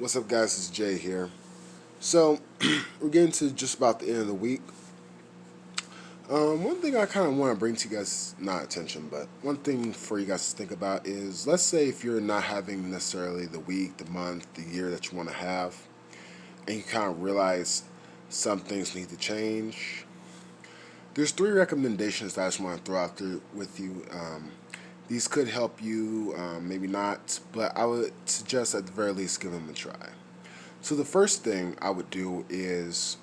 What's up, guys? It's Jay here. So, we're getting to just about the end of the week. One thing I kind of want to bring to you guys, not attention, but one thing for you guys to think about is let's say if you're not having necessarily the week, the month, the year that you want to have, and you kind of realize some things need to change. There's three recommendations that I just want to throw out there with you. These could help you, maybe not, but I would suggest at the very least give them a try. So the first thing I would do is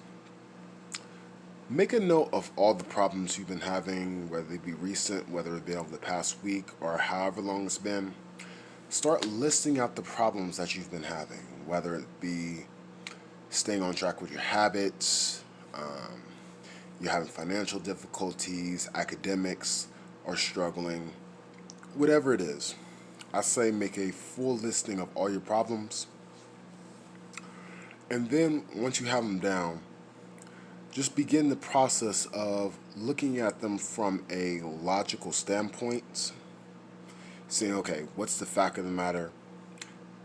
make a note of all the problems you've been having, whether they be recent, whether it be over the past week, or however long it's been. Start listing out the problems that you've been having, whether it be staying on track with your habits, you're having financial difficulties, academics are struggling, whatever it is. I say make a full listing of all your problems. And then once you have them down, just begin the process of looking at them from a logical standpoint, saying, okay, what's the fact of the matter?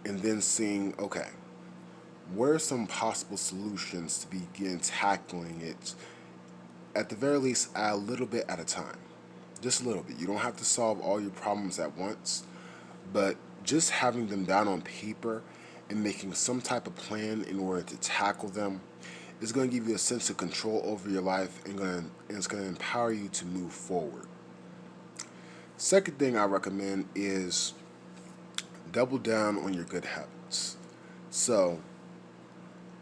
And then seeing, okay, what are some possible solutions to begin tackling it, at the very least, a little bit at a time. Just a little bit. You don't have to solve all your problems at once, but just having them down on paper and making some type of plan in order to tackle them is going to give you a sense of control over your life and it's going to empower you to move forward. Second thing I recommend is double down on your good habits. So,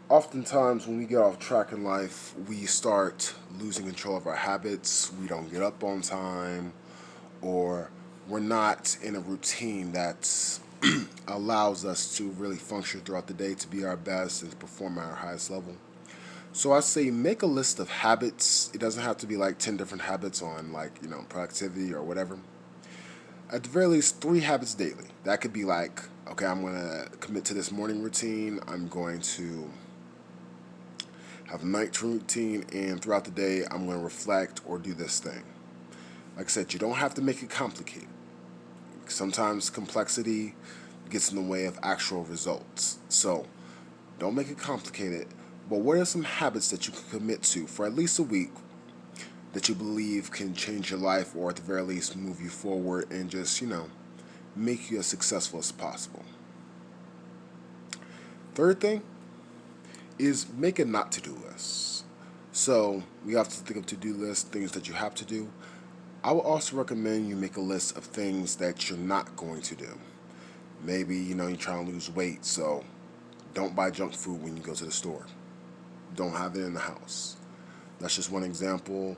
oftentimes when we get off track in life, we start losing control of our habits. We don't get up on time, or we're not in a routine that allows us to really function throughout the day to be our best and to perform at our highest level. So I say make a list of habits. It doesn't have to be like 10 different habits on productivity or whatever. At the very least, three habits daily. That could be like, okay, I'm going to commit to this morning routine. I'm going to have a night routine, and throughout the day, I'm going to reflect or do this thing. Like I said, you don't have to make it complicated. Sometimes complexity gets in the way of actual results. So don't make it complicated. But what are some habits that you can commit to for at least a week that you believe can change your life, or at the very least move you forward and just, make you as successful as possible? Third thing is make a not to do list. So we have to think of to do lists, things that you have to do. I would also recommend you make a list of things that you're not going to do. Maybe, you're trying to lose weight, so don't buy junk food when you go to the store. Don't have it in the house. That's just one example.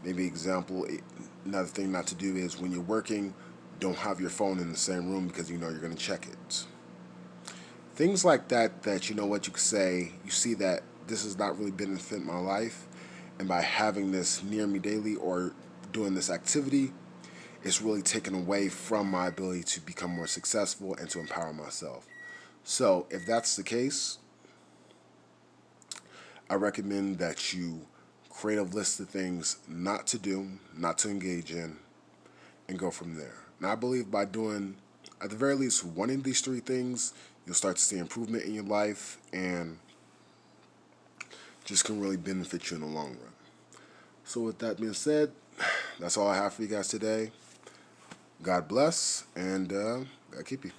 Another thing not to do is when you're working, don't have your phone in the same room because you're going to check it. Things like that you know what you could say, you see that this is not really benefit my life, and by having this near me daily or doing this activity, it's really taken away from my ability to become more successful and to empower myself. So if that's the case, I recommend that you create a list of things not to do, not to engage in, and go from there. Now, I believe by doing, at the very least, one of these three things, you'll start to see improvement in your life and just can really benefit you in the long run. So, with that being said, that's all I have for you guys today. God bless, and God keep you.